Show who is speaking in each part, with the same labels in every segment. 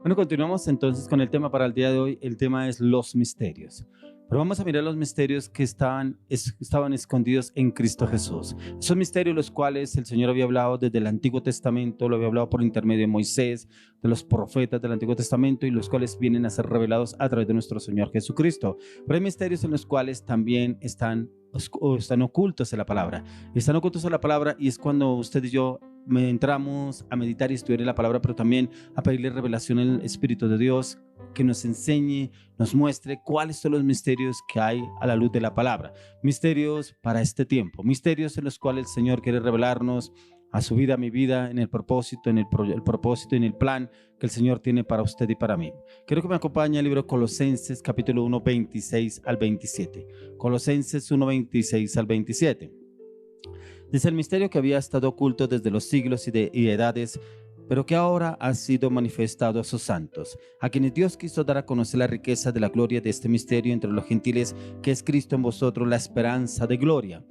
Speaker 1: Bueno, continuamos entonces con el tema para el día de hoy. El tema es los misterios. Pero vamos a mirar los misterios que estaban escondidos en Cristo Jesús. Esos misterios los cuales el Señor había hablado desde el Antiguo Testamento, lo había hablado por intermedio de Moisés, de los profetas del Antiguo Testamento, y los cuales vienen a ser revelados a través de nuestro Señor Jesucristo. Pero hay misterios en los cuales también están ocultos en la palabra. Están ocultos en la palabra, y es cuando usted y yo entramos a meditar y estudiar la palabra, pero también a pedirle revelación al Espíritu de Dios, que nos enseñe, nos muestre cuáles son los misterios que hay a la luz de la palabra. Misterios para este tiempo, misterios en los cuales el Señor quiere revelarnos a su vida, a mi vida, en el propósito, el propósito y en el plan que el Señor tiene para usted y para mí. Quiero que me acompañe al libro Colosenses, capítulo 1, 26 al 27. Colosenses 1, 26 al 27. Dice: el misterio que había estado oculto desde los siglos y edades, pero que ahora ha sido manifestado a sus santos, a quienes Dios quiso dar a conocer la riqueza de la gloria de este misterio entre los gentiles, que es Cristo en vosotros, la esperanza de gloria.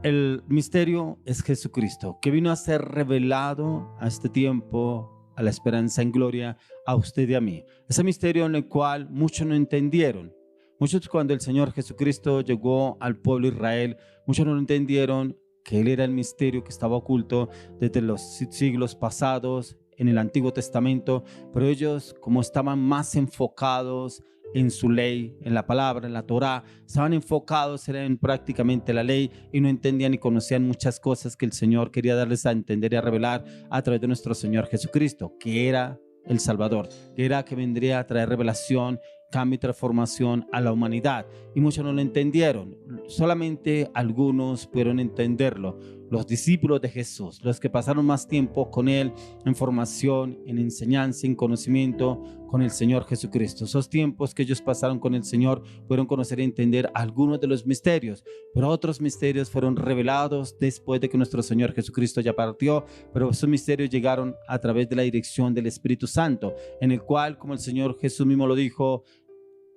Speaker 1: El misterio es Jesucristo, que vino a ser revelado a este tiempo, a la esperanza en gloria, a usted y a mí. Ese misterio en el cual muchos no entendieron. Muchos, cuando el Señor Jesucristo llegó al pueblo de Israel, muchos no entendieron que Él era el misterio que estaba oculto desde los siglos pasados en el Antiguo Testamento, pero ellos, como estaban más enfocados en su ley, en la palabra, en la Torá, estaban enfocados en prácticamente la ley, y no entendían y conocían muchas cosas que el Señor quería darles a entender y a revelar a través de nuestro Señor Jesucristo, que era el Salvador, que era que vendría a traer revelación, cambio y transformación a la humanidad. Y muchos no lo entendieron, solamente algunos pudieron entenderlo: los discípulos de Jesús, los que pasaron más tiempo con Él, en formación, en enseñanza, en conocimiento con el Señor Jesucristo. Esos tiempos que ellos pasaron con el Señor pudieron conocer y entender algunos de los misterios, pero otros misterios fueron revelados después de que nuestro Señor Jesucristo ya partió. Pero esos misterios llegaron a través de la dirección del Espíritu Santo, en el cual, como el Señor Jesús mismo lo dijo,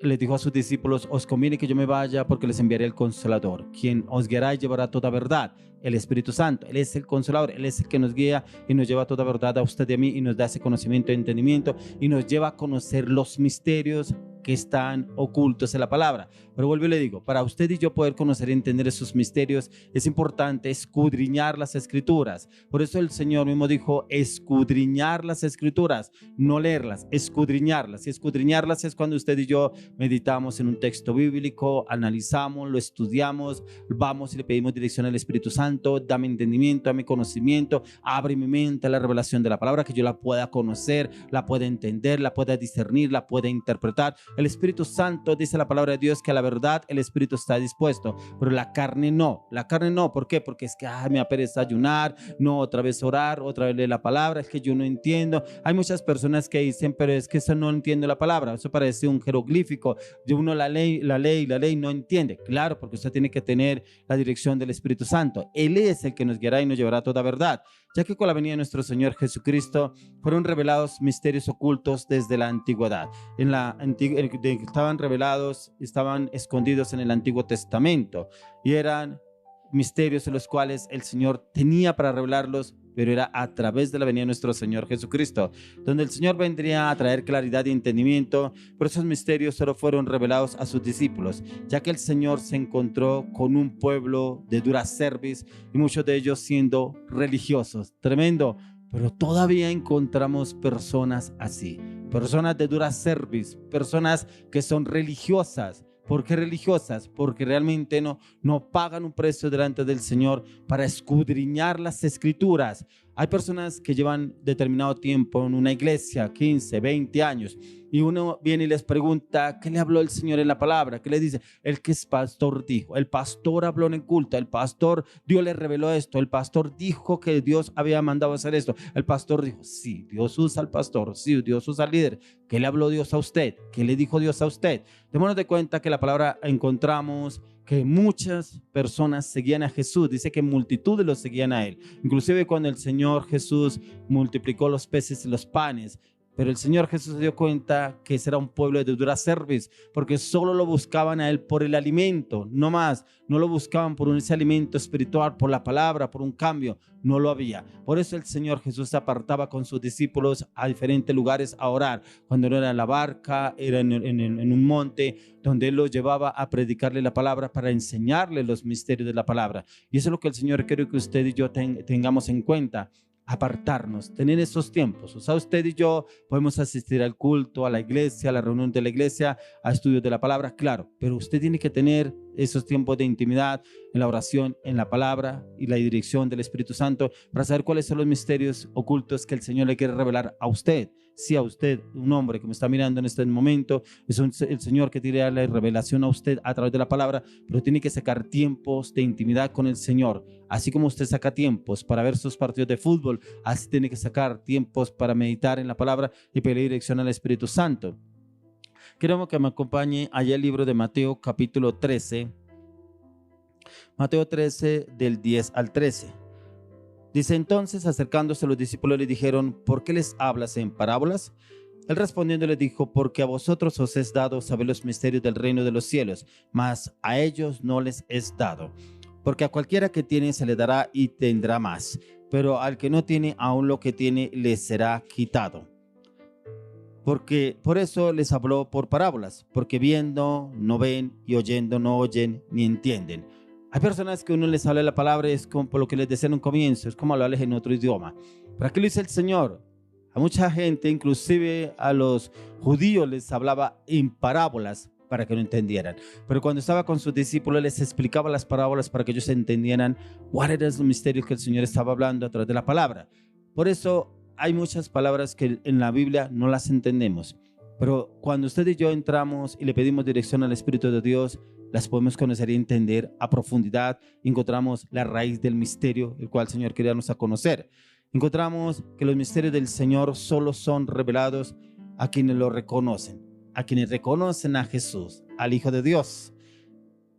Speaker 1: les dijo a sus discípulos: os conviene que yo me vaya, porque les enviaré el Consolador, quien os guiará y llevará toda verdad. El Espíritu Santo, Él es el Consolador, Él es el que nos guía y nos lleva toda verdad a usted y a mí, y nos da ese conocimiento y entendimiento, y nos lleva a conocer los misterios que están ocultos en la palabra. Pero vuelvo y le digo, para usted y yo poder conocer y entender esos misterios, es importante escudriñar las Escrituras. Por eso el Señor mismo dijo: escudriñar las Escrituras, no leerlas, escudriñarlas. Y escudriñarlas es cuando usted y yo meditamos en un texto bíblico, analizamos, lo estudiamos, vamos y le pedimos dirección al Espíritu Santo: dame entendimiento, dame conocimiento, abre mi mente a la revelación de la palabra, que yo la pueda conocer, la pueda entender, la pueda discernir, la pueda interpretar. El Espíritu Santo, dice la palabra de Dios, que a la verdad el Espíritu está dispuesto, pero la carne no. La carne no, ¿por qué? Porque es que me apetece ayunar, no, otra vez orar, otra vez leer la palabra, es que yo no entiendo. Hay muchas personas que dicen: pero es que eso no entiendo la palabra, eso parece un jeroglífico, de uno la ley, no entiende. Claro, porque usted tiene que tener la dirección del Espíritu Santo. Él es el que nos guiará y nos llevará a toda verdad, ya que con la venida de nuestro Señor Jesucristo fueron revelados misterios ocultos desde la antigüedad. Estaban revelados, estaban escondidos en el Antiguo Testamento, y eran misterios en los cuales el Señor tenía para revelarlos, pero era a través de la venida de nuestro Señor Jesucristo, donde el Señor vendría a traer claridad y entendimiento. Pero esos misterios solo fueron revelados a sus discípulos, ya que el Señor se encontró con un pueblo de dura cerviz, y muchos de ellos siendo religiosos. Tremendo. Pero todavía encontramos personas así, personas de dura cerviz, personas que son religiosas. ¿Por qué religiosas? Porque realmente no pagan un precio delante del Señor para escudriñar las Escrituras. Hay personas que llevan determinado tiempo en una iglesia, 15, 20 años, y uno viene y les pregunta: ¿qué le habló el Señor en la palabra? ¿Qué le dice? El que es pastor dijo, el pastor habló en el culto, el pastor, Dios le reveló esto, el pastor dijo que Dios había mandado hacer esto, el pastor dijo. Sí, Dios usa al pastor, sí, Dios usa al líder. ¿Qué le habló Dios a usted? ¿Qué le dijo Dios a usted? Démonos de cuenta que la palabra encontramos que muchas personas seguían a Jesús. Dice que multitudes los seguían a Él. Inclusive cuando el Señor Jesús multiplicó los peces y los panes, Pero el Señor Jesús se dio cuenta que ese era un pueblo de dura cerviz, porque solo lo buscaban a Él por el alimento, no más. No lo buscaban por ese alimento espiritual, por la palabra, por un cambio. No lo había. Por eso el Señor Jesús se apartaba con sus discípulos a diferentes lugares a orar. Cuando no era en la barca, era en un monte, donde Él los llevaba a predicarle la palabra para enseñarle los misterios de la palabra. Y eso es lo que el Señor quiere que usted y yo tengamos en cuenta. Apartarnos, tener esos tiempos. O sea, usted y yo podemos asistir al culto, a la iglesia, a la reunión de la iglesia, a estudios de la palabra, claro, pero usted tiene que tener esos tiempos de intimidad en la oración, en la palabra y la dirección del Espíritu Santo para saber cuáles son los misterios ocultos que el Señor le quiere revelar a usted. Si a usted, un hombre que me está mirando en este momento, es el Señor que tiene la revelación a usted a través de la palabra, pero tiene que sacar tiempos de intimidad con el Señor. Así como usted saca tiempos para ver sus partidos de fútbol, así tiene que sacar tiempos para meditar en la palabra y pedir dirección al Espíritu Santo. Quiero que me acompañe allá el libro de Mateo capítulo 13. Mateo 13 del 10 al 13. Dice: entonces, acercándose los discípulos le dijeron: ¿por qué les hablas en parábolas? Él respondiendo les dijo: porque a vosotros os es dado saber los misterios del reino de los cielos, mas a ellos no les es dado. Porque a cualquiera que tiene se le dará y tendrá más, pero al que no tiene, aún lo que tiene le será quitado. Porque por eso les habló por parábolas, porque viendo no ven y oyendo no oyen ni entienden. Hay personas que uno les habla la palabra y es como por lo que les decía en un comienzo, es como hablarles en otro idioma. ¿Para qué lo dice el Señor? A mucha gente, inclusive a los judíos, les hablaba en parábolas para que no entendieran. Pero cuando estaba con sus discípulos les explicaba las parábolas para que ellos entendieran cuál era el misterio que el Señor estaba hablando a través de la palabra. Por eso hay muchas palabras que en la Biblia no las entendemos. Pero cuando usted y yo entramos y le pedimos dirección al Espíritu de Dios, las podemos conocer y entender a profundidad. Encontramos la raíz del misterio, el cual el Señor quería darnos a conocer. Encontramos que los misterios del Señor solo son revelados a quienes lo reconocen, a quienes reconocen a Jesús, al Hijo de Dios,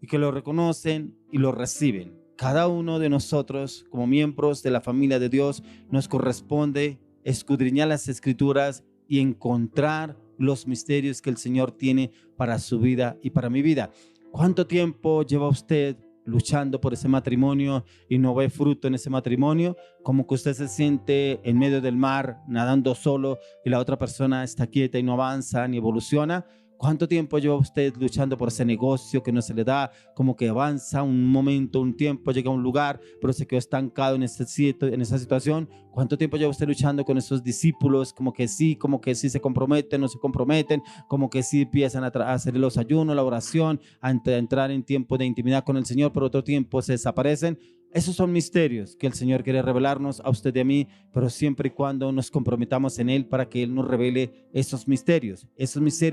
Speaker 1: y que lo reconocen y lo reciben. Cada uno de nosotros, como miembros de la familia de Dios, nos corresponde escudriñar las Escrituras y encontrar los misterios que el Señor tiene para su vida y para mi vida. ¿Cuánto tiempo lleva usted luchando por ese matrimonio y no ve fruto en ese matrimonio? Como que usted se siente en medio del mar nadando solo y la otra persona está quieta y no avanza ni evoluciona. ¿Cuánto tiempo lleva usted luchando por ese negocio que no se le da? Como que avanza un momento, un tiempo, llega a un lugar, pero se quedó estancado en esa situación. ¿Cuánto tiempo lleva usted luchando con esos discípulos? Como que sí se comprometen, no se comprometen, como que sí empiezan a hacer los ayunos, la oración, a entrar en tiempo de intimidad con el Señor, pero otro tiempo se desaparecen. Esos son misterios que el Señor quiere revelarnos a usted y a mí, pero siempre y cuando nos comprometamos en Él para que Él nos revele esos misterios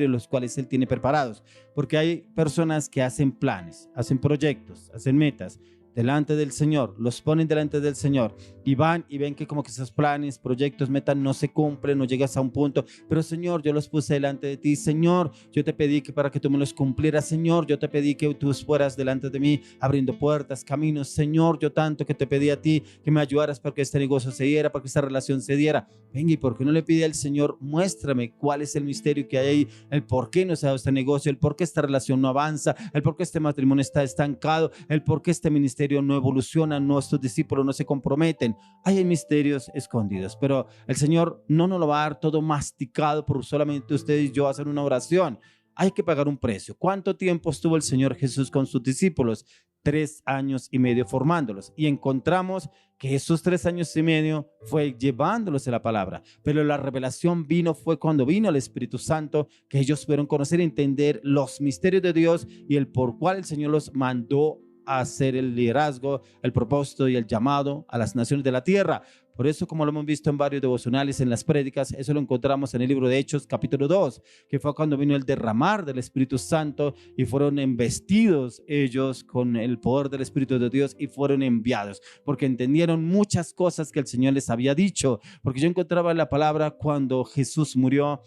Speaker 1: los cuales Él tiene preparados. Porque hay personas que hacen planes, hacen proyectos, hacen metas delante del Señor, los ponen delante del Señor y van y ven que como que esos planes, proyectos, metas no se cumplen, no llegas a un punto. Pero Señor, yo los puse delante de ti. Señor, yo te pedí que para que tú me los cumplieras. Señor, yo te pedí que tú fueras delante de mí abriendo puertas, caminos. Señor, yo tanto que te pedí a ti que me ayudaras para que este negocio se diera, para que esta relación se diera. Venga, ¿y por qué no le pide al Señor? Muéstrame cuál es el misterio que hay ahí, el por qué no se ha dado este negocio, el por qué esta relación no avanza, el por qué este matrimonio está estancado, el por qué este ministerio no evoluciona, nuestros discípulos no se comprometen. Hay misterios escondidos, pero el Señor no nos lo va a dar todo masticado por solamente usted y yo hacer una oración. Hay que pagar un precio. ¿Cuánto tiempo estuvo el Señor Jesús con sus discípulos? 3 años y medio formándolos, y encontramos que esos 3 años y medio fue llevándolos a la palabra, pero la revelación fue cuando vino el Espíritu Santo, que ellos pudieron conocer y entender los misterios de Dios y el por cual el Señor los mandó a hacer el liderazgo, el propósito y el llamado a las naciones de la tierra. Por eso, como lo hemos visto en varios devocionales, en las prédicas, eso lo encontramos en el libro de Hechos capítulo 2, que fue cuando vino el derramar del Espíritu Santo y fueron embestidos ellos con el poder del Espíritu de Dios y fueron enviados, porque entendieron muchas cosas que el Señor les había dicho. Porque yo encontraba la palabra cuando Jesús murió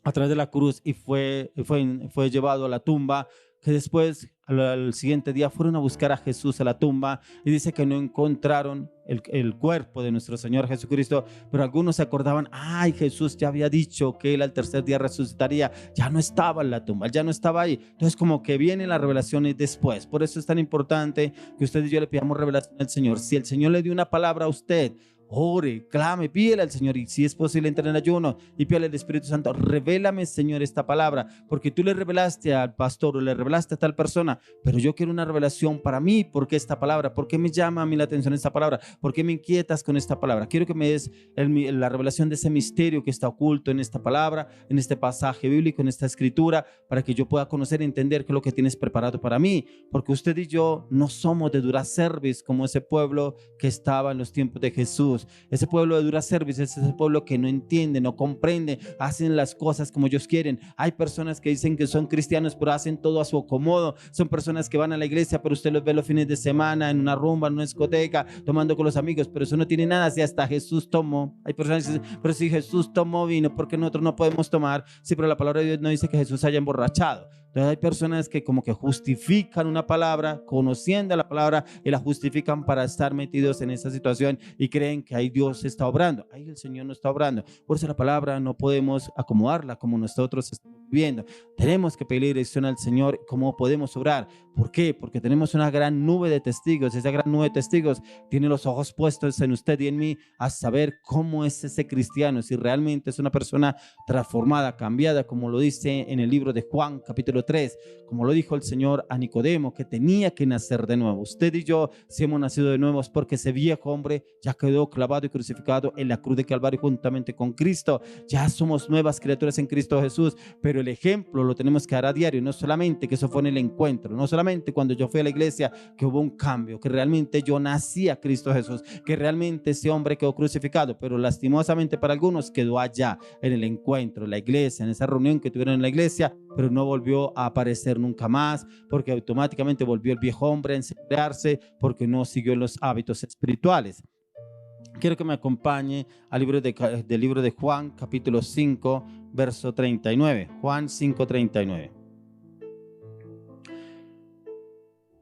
Speaker 1: a través de la cruz y fue llevado a la tumba, que después al siguiente día fueron a buscar a Jesús a la tumba y dice que no encontraron el cuerpo de nuestro Señor Jesucristo, pero algunos se acordaban, ay, Jesús ya había dicho que él al tercer día resucitaría, ya no estaba en la tumba, ya no estaba ahí. Entonces como que vienen las revelaciones después. Por eso es tan importante que usted y yo le pidamos revelación al Señor. Si el Señor le dio una palabra a usted, ore, clame, pídele al Señor, y si es posible entre en ayuno y pídele al Espíritu Santo, revélame, Señor, esta palabra, porque tú le revelaste al pastor o le revelaste a tal persona, pero yo quiero una revelación para mí. ¿Por qué esta palabra? ¿Por qué me llama a mí la atención esta palabra? ¿Por qué me inquietas con esta palabra? Quiero que me des la revelación de ese misterio que está oculto en esta palabra, en este pasaje bíblico, en esta escritura, para que yo pueda conocer y entender qué es lo que tienes preparado para mí, porque usted y yo no somos de dura cerviz como ese pueblo que estaba en los tiempos de Jesús. Ese pueblo de dura cerviz es ese pueblo que no entiende, no comprende, hacen las cosas como ellos quieren. Hay personas que dicen que son cristianos, pero hacen todo a su acomodo. Son personas que van a la iglesia, pero usted los ve los fines de semana en una rumba, en una discoteca, tomando con los amigos, pero eso no tiene nada. Si hasta Jesús tomó. Hay personas que dicen, pero si Jesús tomó vino, ¿por qué nosotros no podemos tomar? Sí, pero la palabra de Dios no dice que Jesús haya emborrachado. Entonces hay personas que como que justifican una palabra, conociendo la palabra, y la justifican para estar metidos en esa situación y creen que ahí Dios está obrando. Ahí el Señor no está obrando. Por eso la palabra no podemos acomodarla como nosotros estamos viviendo. Tenemos que pedir dirección al Señor, cómo podemos obrar. ¿Por qué? Porque tenemos una gran nube de testigos. Esa gran nube de testigos tiene los ojos puestos en usted y en mí a saber cómo es ese cristiano, si realmente es una persona transformada, cambiada, como lo dice en el libro de Juan capítulo 3, como lo dijo el Señor a Nicodemo, que tenía que nacer de nuevo. Usted y yo, si hemos nacido de nuevo, es porque ese viejo hombre ya quedó clavado y crucificado en la cruz de Calvario juntamente con Cristo. Ya somos nuevas criaturas en Cristo Jesús, pero el ejemplo lo tenemos que dar a diario. No solamente que eso fue en el encuentro, no solamente cuando yo fui a la iglesia que hubo un cambio, que realmente yo nací a Cristo Jesús, que realmente ese hombre quedó crucificado, pero lastimosamente para algunos quedó allá en el encuentro, en la iglesia, en esa reunión que tuvieron en la iglesia, pero no volvió a aparecer nunca más, porque automáticamente volvió el viejo hombre a encerrarse, porque no siguió los hábitos espirituales. Quiero que me acompañe al del libro de Juan, capítulo 5, verso 39. Juan 5, 39.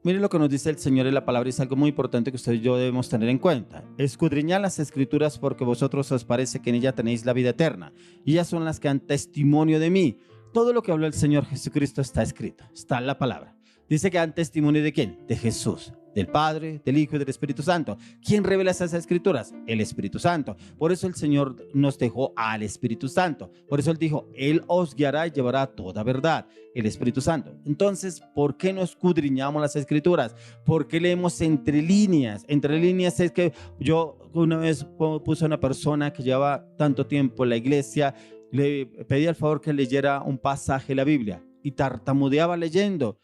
Speaker 1: Mire lo que nos dice el Señor en la palabra, es algo muy importante que usted y yo debemos tener en cuenta. Escudriñad las escrituras porque vosotros os parece que en ellas tenéis la vida eterna, y ellas son las que dan testimonio de mí. Todo lo que habló el Señor Jesucristo está escrito, está en la palabra. Dice que dan testimonio ¿de quién? De Jesús, del Padre, del Hijo y del Espíritu Santo. ¿Quién revela esas escrituras? El Espíritu Santo. Por eso el Señor nos dejó al Espíritu Santo. Por eso Él dijo, Él os guiará y llevará toda verdad, el Espíritu Santo. Entonces, ¿por qué no escudriñamos las escrituras? ¿Por qué leemos entre líneas? Entre líneas es que yo una vez puse a una persona que llevaba tanto tiempo en la iglesia, le pedí al favor que leyera un pasaje de la Biblia y tartamudeaba leyendo.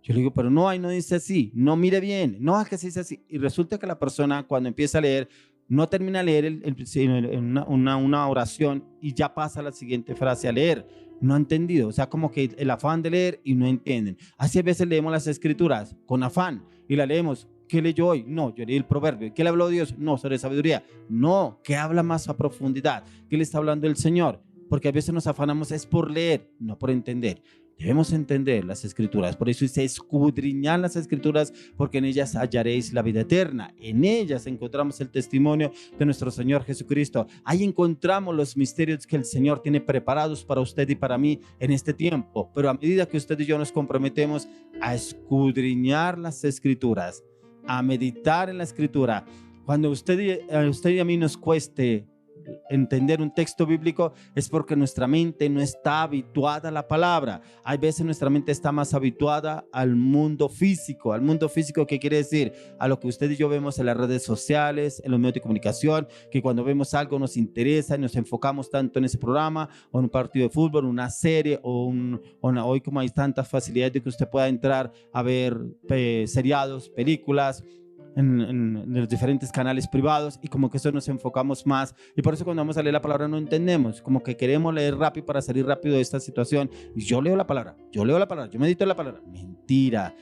Speaker 1: Yo le digo, pero no, ahí no dice así, no mire bien, no es que se dice así. Y resulta que la persona cuando empieza a leer, no termina de leer una oración y ya pasa a la siguiente frase a leer. No ha entendido, o sea, como que el afán de leer y no entienden. Así a veces leemos las escrituras con afán y la leemos. ¿Qué leyó hoy? No, yo leí el proverbio. ¿Qué le habló Dios? No, sobre sabiduría. No, ¿qué habla más a profundidad? ¿Qué le está hablando el Señor? Porque a veces nos afanamos es por leer, no por entender. Debemos entender las escrituras, por eso dice escudriñad las escrituras porque en ellas hallaréis la vida eterna. En ellas encontramos el testimonio de nuestro Señor Jesucristo. Ahí encontramos los misterios que el Señor tiene preparados para usted y para mí en este tiempo. Pero a medida que usted y yo nos comprometemos a escudriñar las escrituras, a meditar en la escritura, cuando usted y a mí nos cueste entender un texto bíblico, es porque nuestra mente no está habituada a la palabra. Hay veces nuestra mente está más habituada al mundo físico. ¿Al mundo físico qué quiere decir? A lo que usted y yo vemos en las redes sociales, en los medios de comunicación, que cuando vemos algo nos interesa y nos enfocamos tanto en ese programa o en un partido de fútbol, una serie hoy como hay tantas facilidades de que usted pueda entrar a ver seriados, películas en los diferentes canales privados, y como que eso nos enfocamos más, y por eso cuando vamos a leer la palabra no entendemos, como que queremos leer rápido para salir rápido de esta situación. Y yo leo la palabra, yo medito en la palabra. Mentira,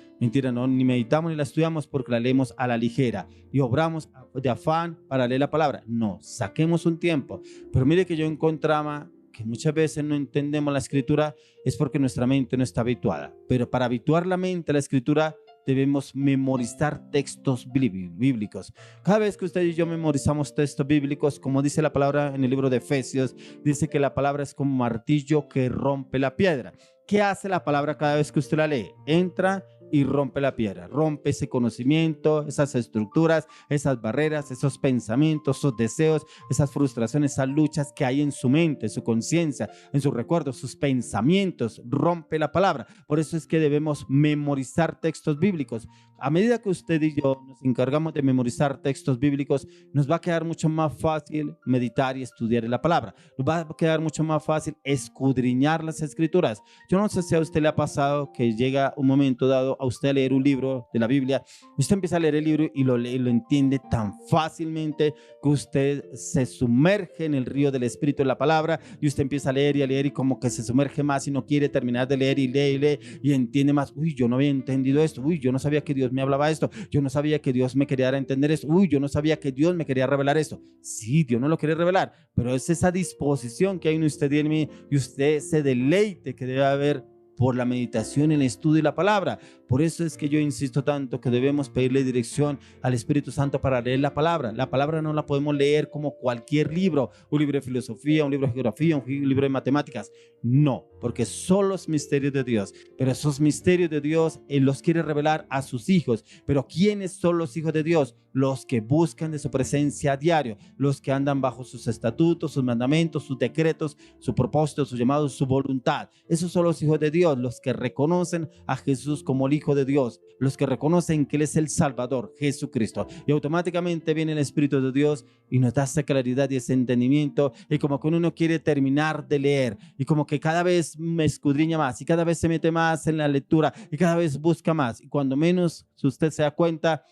Speaker 1: no, ni meditamos ni la estudiamos porque la leemos a la ligera y obramos de afán para leer la palabra. No, saquemos un tiempo. Pero mire que yo encontraba que muchas veces no entendemos la escritura es porque nuestra mente no está habituada. Pero para habituar la mente a la escritura debemos memorizar textos bíblicos. Cada vez que usted y yo memorizamos textos bíblicos, como dice la palabra en el libro de Efesios, dice que la palabra es como martillo que rompe la piedra. ¿Qué hace la palabra cada vez que usted la lee? Entra y rompe la piedra, rompe ese conocimiento, esas estructuras, esas barreras, esos pensamientos, esos deseos, esas frustraciones, esas luchas que hay en su mente, en su conciencia, en sus recuerdos, sus pensamientos, rompe la palabra. Por eso es que debemos memorizar textos bíblicos. A medida que usted y yo nos encargamos de memorizar textos bíblicos, nos va a quedar mucho más fácil meditar y estudiar la palabra. Nos va a quedar mucho más fácil escudriñar las escrituras. Yo no sé si a usted le ha pasado que llega un momento dado a usted a leer un libro de la Biblia, usted empieza a leer el libro y lo lee y lo entiende tan fácilmente que usted se sumerge en el río del Espíritu de la palabra y usted empieza a leer y como que se sumerge más y no quiere terminar de leer y lee y entiende más. Uy, yo no había entendido esto. Uy, yo no sabía que Dios me hablaba esto. Yo no sabía que Dios me quería dar a entender esto. Uy, yo no sabía que Dios me quería revelar esto. Sí, Dios no lo quiere revelar, pero es esa disposición que hay en usted y en mí y usted se deleite que debe haber por la meditación, el estudio y la palabra. Por eso es que yo insisto tanto que debemos pedirle dirección al Espíritu Santo para leer la palabra. La palabra no la podemos leer como cualquier libro, un libro de filosofía, un libro de geografía, un libro de matemáticas. No, porque son los misterios de Dios. Pero esos misterios de Dios Él los quiere revelar a sus hijos. Pero ¿quiénes son los hijos de Dios? Los que buscan de su presencia a diario, los que andan bajo sus estatutos, sus mandamientos, sus decretos, su propósito, su llamado, su voluntad. Esos son los hijos de Dios, los que reconocen a Jesús como el Hijo de Dios, los que reconocen que Él es el Salvador, Jesucristo. Y automáticamente viene el Espíritu de Dios y nos da esa claridad y ese entendimiento. Y como que uno no quiere terminar de leer y como que cada vez me escudriña más y cada vez se mete más en la lectura y cada vez busca más. Y cuando menos, si usted se da cuenta,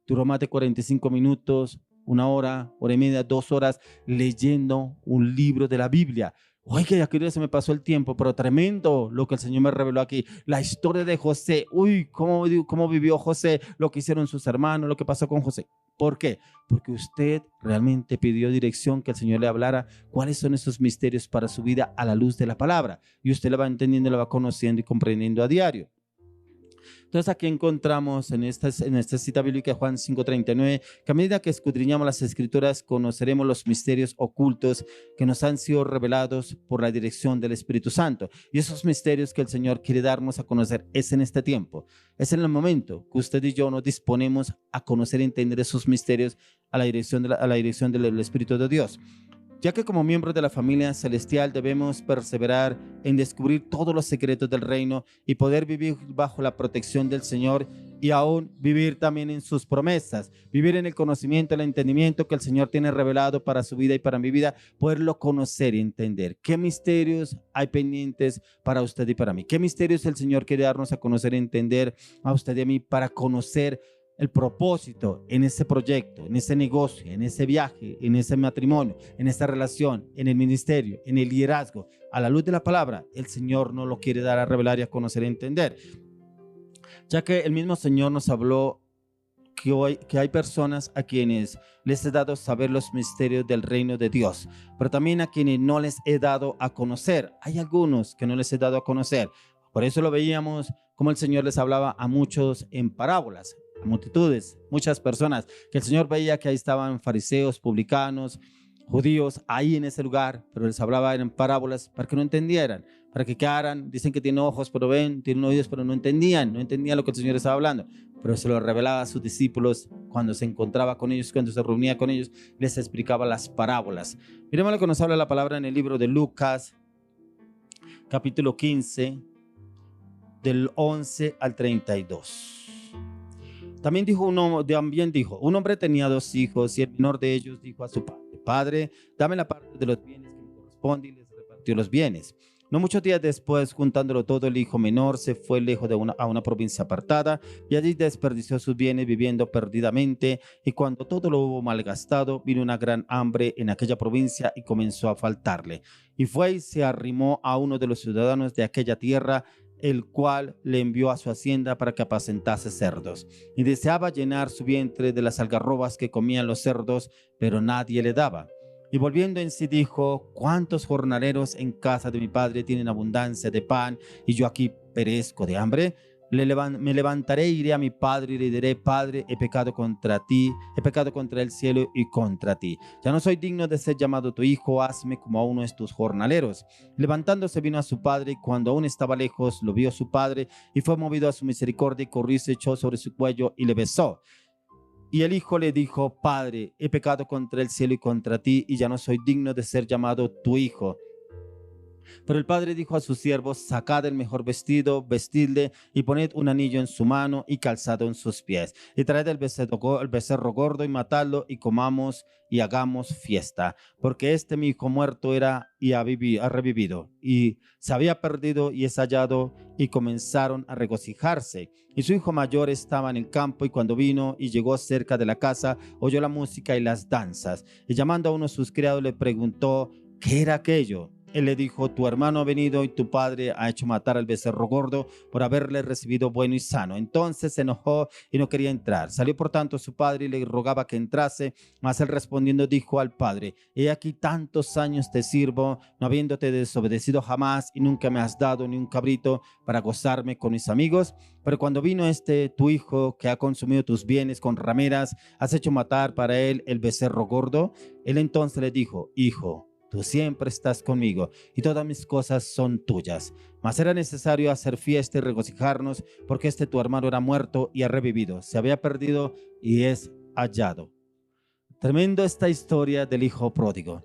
Speaker 1: duró más de 45 minutos, una hora, hora y media, 2 horas leyendo un libro de la Biblia. Oiga, ya que se me pasó el tiempo, pero tremendo lo que el Señor me reveló aquí. La historia de José. Uy, cómo vivió José, lo que hicieron sus hermanos, lo que pasó con José. ¿Por qué? Porque usted realmente pidió dirección, que el Señor le hablara cuáles son esos misterios para su vida a la luz de la palabra. Y usted la va entendiendo, la va conociendo y comprendiendo a diario. Entonces aquí encontramos en esta cita bíblica de Juan 5:39 que a medida que escudriñamos las escrituras conoceremos los misterios ocultos que nos han sido revelados por la dirección del Espíritu Santo. Y esos misterios que el Señor quiere darnos a conocer es en este tiempo, es en el momento que usted y yo nos disponemos a conocer y entender esos misterios a la dirección del Espíritu de Dios. Ya que como miembros de la familia celestial debemos perseverar en descubrir todos los secretos del reino y poder vivir bajo la protección del Señor y aún vivir también en sus promesas, vivir en el conocimiento, el entendimiento que el Señor tiene revelado para su vida y para mi vida, poderlo conocer y entender. ¿Qué misterios hay pendientes para usted y para mí? ¿Qué misterios el Señor quiere darnos a conocer y entender a usted y a mí para conocer el propósito en ese proyecto, en ese negocio, en ese viaje, en ese matrimonio, en esa relación, en el ministerio, en el liderazgo? A la luz de la palabra, el Señor nos lo quiere dar a revelar y a conocer y entender. Ya que el mismo Señor nos habló que hay personas a quienes les he dado saber los misterios del reino de Dios, pero también a quienes no les he dado a conocer. Hay algunos que no les he dado a conocer. Por eso lo veíamos como el Señor les hablaba a muchos en parábolas, a multitudes, muchas personas, que el Señor veía que ahí estaban fariseos, publicanos, judíos, ahí en ese lugar, pero les hablaba en parábolas para que no entendieran, para que quedaran. Dicen que tienen ojos pero ven, tienen oídos pero no entendían lo que el Señor estaba hablando, pero se lo revelaba a sus discípulos cuando se encontraba con ellos, cuando se reunía con ellos, les explicaba las parábolas. Miremos lo que nos habla la palabra en el libro de Lucas, capítulo 15, del 11 al 32. También dijo un hombre tenía 2 hijos y el menor de ellos dijo a su padre: Padre, dame la parte de los bienes que me corresponde, y les repartió los bienes. No muchos días después, juntándolo todo, el hijo menor se fue lejos a una provincia apartada y allí desperdició sus bienes viviendo perdidamente. Y cuando todo lo hubo malgastado, vino una gran hambre en aquella provincia y comenzó a faltarle. Y fue y se arrimó a uno de los ciudadanos de aquella tierra, el cual le envió a su hacienda para que apacentase cerdos. Y deseaba llenar su vientre de las algarrobas que comían los cerdos, pero nadie le daba. Y volviendo en sí dijo: ¿cuántos jornaleros en casa de mi padre tienen abundancia de pan y yo aquí perezco de hambre? Me levantaré, iré a mi padre y le diré: Padre, he pecado contra ti, he pecado contra el cielo y contra ti. Ya no soy digno de ser llamado tu hijo, hazme como a uno de tus jornaleros. Levantándose vino a su padre, y cuando aún estaba lejos lo vio su padre, y fue movido a su misericordia, y corrió y se echó sobre su cuello y le besó. Y el hijo le dijo: Padre, he pecado contra el cielo y contra ti, y ya no soy digno de ser llamado tu hijo. Pero el padre dijo a sus siervos: sacad el mejor vestido, vestidle, y poned un anillo en su mano y calzado en sus pies. Y traed el becerro gordo y matadlo, y comamos y hagamos fiesta. Porque este mi hijo muerto era y ha revivido, y se había perdido y es hallado. Y comenzaron a regocijarse. Y su hijo mayor estaba en el campo, y cuando vino y llegó cerca de la casa, oyó la música y las danzas. Y llamando a uno de sus criados le preguntó: ¿qué era aquello? Él le dijo: tu hermano ha venido y tu padre ha hecho matar al becerro gordo por haberle recibido bueno y sano. Entonces se enojó y no quería entrar. Salió por tanto su padre y le rogaba que entrase, mas él respondiendo dijo al padre: he aquí tantos años te sirvo, no habiéndote desobedecido jamás, y nunca me has dado ni un cabrito para gozarme con mis amigos. Pero cuando vino tu hijo, que ha consumido tus bienes con rameras, has hecho matar para él el becerro gordo. Él entonces le dijo: hijo, tú siempre estás conmigo y todas mis cosas son tuyas. Mas era necesario hacer fiesta y regocijarnos, porque tu hermano era muerto y ha revivido, se había perdido y es hallado. Tremendo esta historia del hijo pródigo.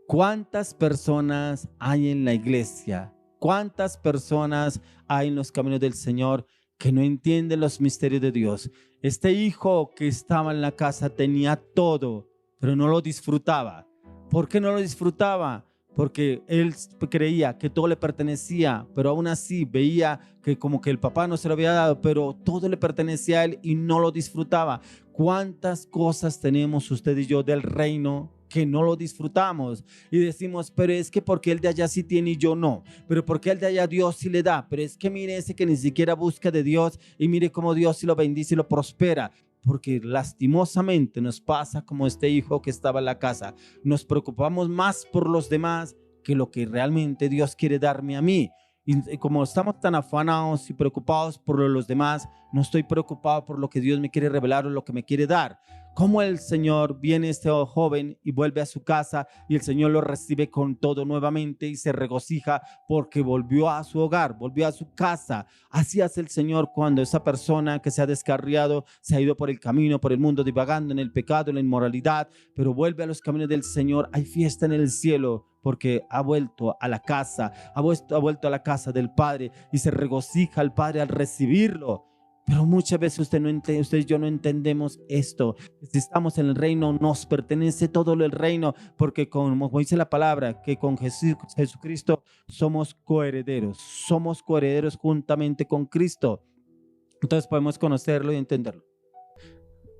Speaker 1: ¿Cuántas personas hay en la iglesia? ¿Cuántas personas hay en los caminos del Señor que no entienden los misterios de Dios? Este hijo que estaba en la casa tenía todo, pero no lo disfrutaba. ¿Por qué no lo disfrutaba? Porque él creía que todo le pertenecía, pero aún así veía que como que el papá no se lo había dado, pero todo le pertenecía a él y no lo disfrutaba. ¿Cuántas cosas tenemos usted y yo del reino que no lo disfrutamos? Y decimos: pero es que porque el de allá sí tiene y yo no, pero porque el de allá Dios sí le da, pero es que mire ese que ni siquiera busca de Dios, y mire cómo Dios sí lo bendice y lo prospera. Porque lastimosamente nos pasa como este hijo que estaba en la casa. Nos preocupamos más por los demás que lo que realmente Dios quiere darme a mí. Y como estamos tan afanados y preocupados por los demás, no estoy preocupado por lo que Dios me quiere revelar o lo que me quiere dar. Como el Señor viene este joven y vuelve a su casa, y el Señor lo recibe con todo nuevamente y se regocija porque volvió a su hogar, volvió a su casa. Así hace el Señor cuando esa persona que se ha descarriado, se ha ido por el camino, por el mundo, divagando en el pecado, en la inmoralidad, pero vuelve a los caminos del Señor. Hay fiesta en el cielo porque ha vuelto a la casa, ha vuelto a la casa del Padre, y se regocija el Padre al recibirlo. Pero muchas veces usted y yo no entendemos esto. Si estamos en el reino, nos pertenece todo el reino, porque como dice la palabra, que con Jesucristo somos coherederos juntamente con Cristo. Entonces podemos conocerlo y entenderlo.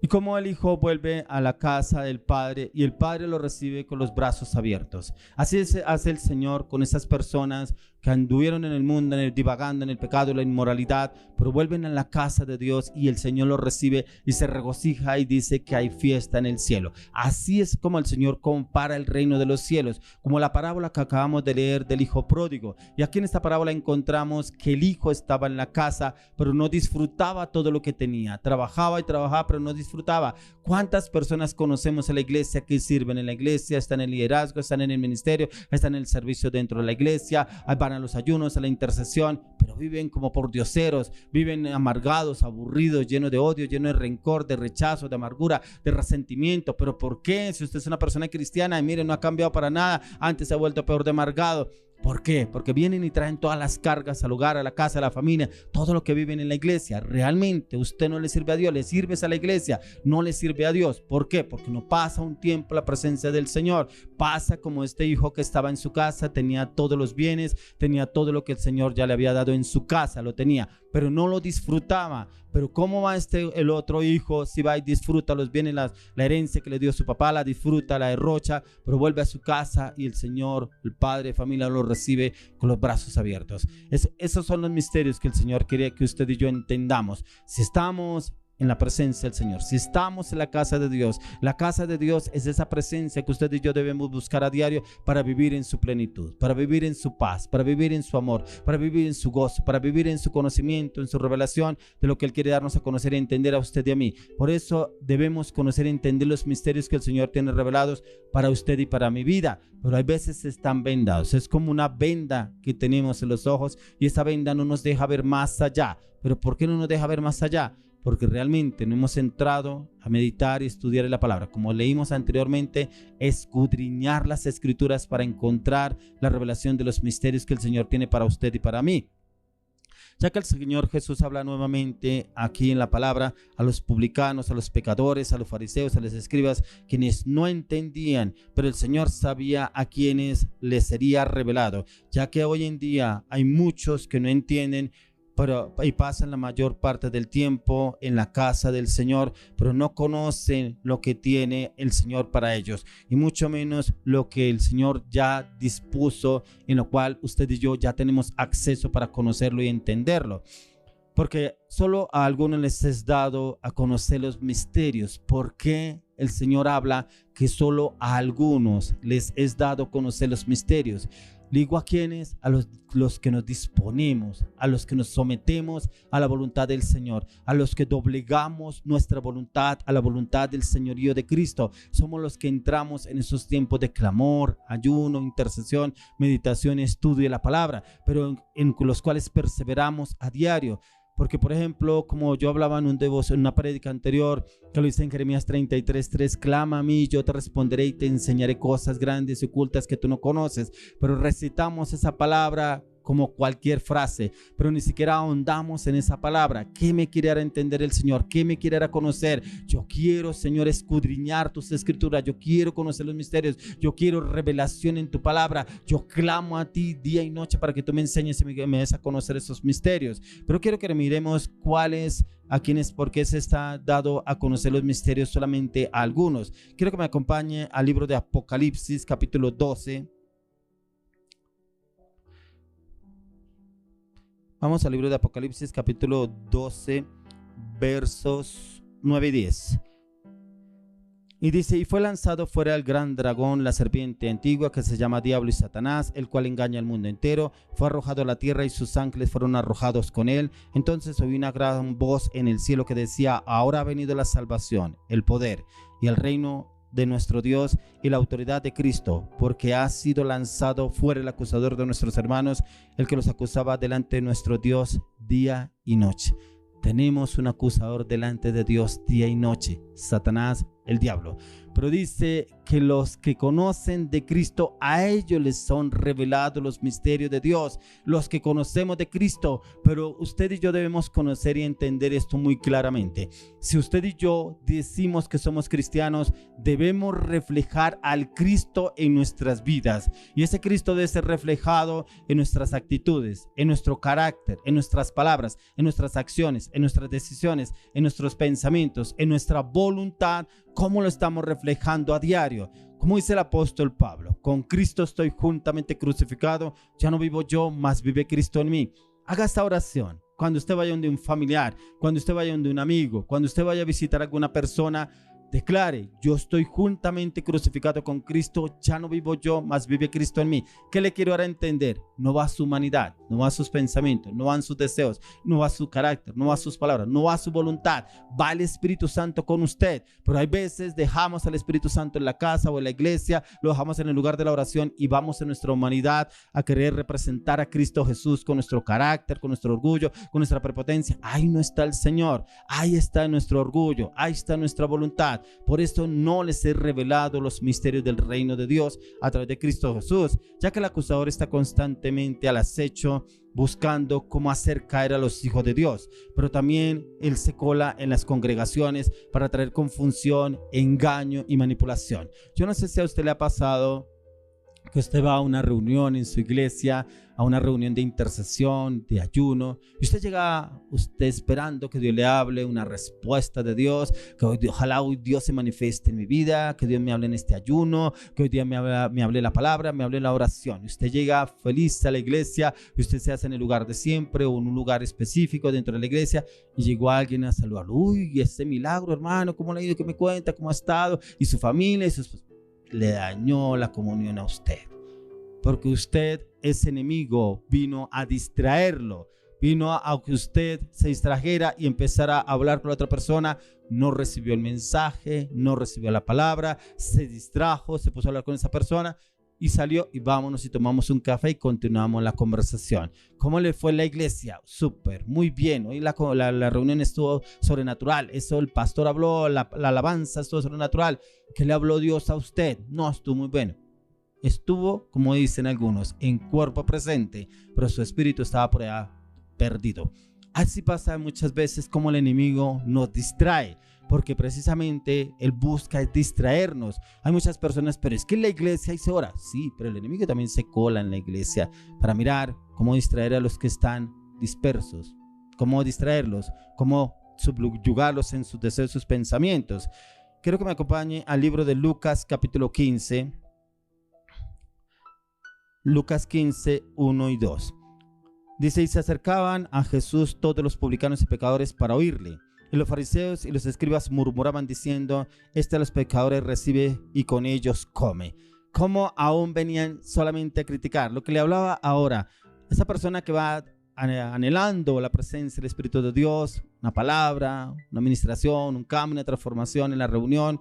Speaker 1: Y como el hijo vuelve a la casa del padre, y el padre lo recibe con los brazos abiertos. Así hace el Señor con esas personas que anduvieron en el mundo, divagando en el pecado y la inmoralidad, pero vuelven a la casa de Dios, y el Señor los recibe y se regocija y dice que hay fiesta en el cielo. Así es como el Señor compara el reino de los cielos, como la parábola que acabamos de leer del hijo pródigo. Y aquí en esta parábola encontramos que el hijo estaba en la casa, pero no disfrutaba todo lo que tenía. Trabajaba y trabajaba, pero no disfrutaba. ¿Cuántas personas conocemos en la iglesia que sirven en la iglesia, están en el liderazgo, están en el ministerio, están en el servicio dentro de la iglesia, van a los ayunos, a la intercesión, pero viven como pordioseros, viven amargados, aburridos, llenos de odio, llenos de rencor, de rechazo, de amargura, de resentimiento? ¿Pero por qué? Si usted es una persona cristiana y mire, no ha cambiado para nada, antes se ha vuelto peor de amargado. ¿Por qué? Porque vienen y traen todas las cargas al hogar, a la casa, a la familia, todo lo que viven en la iglesia. Realmente usted no le sirve a Dios, le sirves a la iglesia, no le sirve a Dios. ¿Por qué? Porque no pasa un tiempo en la presencia del Señor. Pasa como este hijo que estaba en su casa, tenía todos los bienes, tenía todo lo que el Señor ya le había dado en su casa, lo tenía, pero no lo disfrutaba. Pero ¿cómo va el otro hijo? Si va y disfruta los bienes, la herencia que le dio su papá, la disfruta, la derrocha, pero vuelve a su casa y el Señor, el Padre de familia, lo recibe con los brazos abiertos. Esos son los misterios que el Señor quiere que usted y yo entendamos. Si estamos en la presencia del Señor, si estamos en la casa de Dios, la casa de Dios es esa presencia que usted y yo debemos buscar a diario para vivir en su plenitud, para vivir en su paz, para vivir en su amor, para vivir en su gozo, para vivir en su conocimiento, en su revelación de lo que Él quiere darnos a conocer y entender a usted y a mí. Por eso debemos conocer y entender los misterios que el Señor tiene revelados para usted y para mi vida, pero hay veces están vendados, es como una venda que tenemos en los ojos y esa venda no nos deja ver más allá. ¿Pero por qué no nos deja ver más allá? Porque realmente no hemos entrado a meditar y estudiar la palabra. Como leímos anteriormente, escudriñar las escrituras para encontrar la revelación de los misterios que el Señor tiene para usted y para mí. Ya que el Señor Jesús habla nuevamente aquí en la palabra a los publicanos, a los pecadores, a los fariseos, a los escribas, quienes no entendían, pero el Señor sabía a quienes les sería revelado, ya que hoy en día hay muchos que no entienden, y pasan la mayor parte del tiempo en la casa del Señor, pero no conocen lo que tiene el Señor para ellos, y mucho menos lo que el Señor ya dispuso, en lo cual usted y yo ya tenemos acceso para conocerlo y entenderlo. Porque solo a algunos les es dado a conocer los misterios. ¿Por qué el Señor habla que solo a algunos les es dado conocer los misterios? Digo a quienes, a los que nos disponemos, a los que nos sometemos a la voluntad del Señor, a los que doblegamos nuestra voluntad a la voluntad del señorío de Cristo. Somos los que entramos en esos tiempos de clamor, ayuno, intercesión, meditación, estudio de la palabra, pero en los cuales perseveramos a diario. Porque, por ejemplo, como yo hablaba en una prédica anterior, que lo dice en Jeremías 33:3, clama a mí, yo te responderé y te enseñaré cosas grandes y ocultas que tú no conoces. Pero recitamos esa palabra como cualquier frase, pero ni siquiera ahondamos en esa palabra. ¿Qué me quiere dar a entender el Señor? ¿Qué me quiere dar a conocer? Yo quiero, Señor, escudriñar tus escrituras. Yo quiero conocer los misterios. Yo quiero revelación en tu palabra. Yo clamo a ti día y noche para que tú me enseñes y me des a conocer esos misterios. Pero quiero que miremos a quienes, por qué se está dado a conocer los misterios solamente a algunos. Quiero que me acompañe al libro de Apocalipsis, capítulo 12. Vamos al libro de Apocalipsis, capítulo 12, versos 9 y 10. Y dice, y fue lanzado fuera el gran dragón, la serpiente antigua, que se llama Diablo y Satanás, el cual engaña al mundo entero. Fue arrojado a la tierra y sus ángeles fueron arrojados con él. Entonces oí una gran voz en el cielo que decía, ahora ha venido la salvación, el poder y el reino de nuestro Dios y la autoridad de Cristo, porque ha sido lanzado fuera el acusador de nuestros hermanos, el que los acusaba delante de nuestro Dios día y noche. Tenemos un acusador delante de Dios día y noche, Satanás, el diablo. Pero dice que los que conocen de Cristo, a ellos les son revelados los misterios de Dios. Los que conocemos de Cristo, pero usted y yo debemos conocer y entender esto muy claramente. Si usted y yo decimos que somos cristianos, debemos reflejar al Cristo en nuestras vidas. Y ese Cristo debe ser reflejado en nuestras actitudes, en nuestro carácter, en nuestras palabras, en nuestras acciones, en nuestras decisiones, en nuestros pensamientos, en nuestra voluntad. ¿Cómo lo estamos reflejando a diario? Como dice el apóstol Pablo, con Cristo estoy juntamente crucificado, ya no vivo yo, mas vive Cristo en mí. Haga esta oración cuando usted vaya donde un familiar, cuando usted vaya donde un amigo, cuando usted vaya a visitar a alguna persona. Declare, yo estoy juntamente crucificado con Cristo, ya no vivo yo, mas vive Cristo en mí. ¿Qué le quiero dar a entender? No va a su humanidad, no va a sus pensamientos, no van sus deseos, no va a su carácter, no va a sus palabras, no va a su voluntad. Va el Espíritu Santo con usted. Pero hay veces dejamos al Espíritu Santo en la casa o en la iglesia, lo dejamos en el lugar de la oración y vamos en nuestra humanidad a querer representar a Cristo Jesús con nuestro carácter, con nuestro orgullo, con nuestra prepotencia. Ahí no está el Señor, ahí está nuestro orgullo, ahí está nuestra voluntad. Por esto no les he revelado los misterios del reino de Dios a través de Cristo Jesús, ya que el acusador está constantemente al acecho buscando cómo hacer caer a los hijos de Dios, pero también él se cola en las congregaciones para traer confusión, engaño y manipulación. Yo no sé si a usted le ha pasado que usted va a una reunión en su iglesia, a una reunión de intercesión, de ayuno, y usted llega, usted esperando que Dios le hable, una respuesta de Dios, que ojalá hoy Dios se manifieste en mi vida, que Dios me hable en este ayuno, que hoy día me hable la palabra, me hable la oración. Y usted llega feliz a la iglesia, y usted se hace en el lugar de siempre o en un lugar específico dentro de la iglesia, y llegó alguien a saludarlo. Uy, ese milagro, hermano, ¿cómo le ha ido? ¿Qué me cuenta? ¿Cómo ha estado? Y su familia, y le dañó la comunión a usted. Porque usted, ese enemigo, vino a distraerlo, vino a que usted se distrajera y empezara a hablar con la otra persona. No recibió el mensaje, no recibió la palabra, se distrajo, se puso a hablar con esa persona y salió y vámonos y tomamos un café y continuamos la conversación. ¿Cómo le fue en la iglesia? Súper, muy bien. Hoy la reunión estuvo sobrenatural. Eso el pastor habló, la alabanza estuvo sobrenatural. ¿Qué le habló Dios a usted? No, estuvo muy bueno. Estuvo, como dicen algunos, en cuerpo presente, pero su espíritu estaba por allá perdido. Así pasa muchas veces como el enemigo nos distrae, porque precisamente él busca distraernos. Hay muchas personas, pero es que en la iglesia hay horas. Sí, pero el enemigo también se cola en la iglesia para mirar cómo distraer a los que están dispersos, cómo distraerlos, cómo subyugarlos en sus deseos, sus pensamientos. Quiero que me acompañe al libro de Lucas capítulo 15. Lucas 15, 1 y 2. Dice, y se acercaban a Jesús todos los publicanos y pecadores para oírle. Y los fariseos y los escribas murmuraban diciendo, a los pecadores recibe y con ellos come. Como aún venían solamente a criticar. Lo que le hablaba ahora, esa persona que va anhelando la presencia del Espíritu de Dios, una palabra, una administración, un cambio, una transformación en la reunión,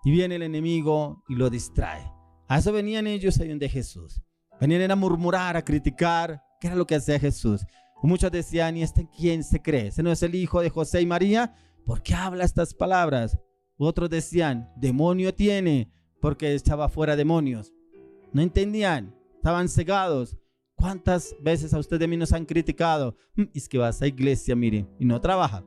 Speaker 1: y viene el enemigo y lo distrae. A eso venían ellos ahí donde Jesús. Venían a murmurar, a criticar, qué era lo que hacía Jesús. Muchos decían, ¿y este quién se cree? ¿Ese no es el hijo de José y María? ¿Por qué habla estas palabras? Otros decían, demonio tiene, porque echaba fuera demonios. No entendían, estaban cegados. ¿Cuántas veces a usted de mí nos han criticado? Es que vas a iglesia, mire, y no trabaja,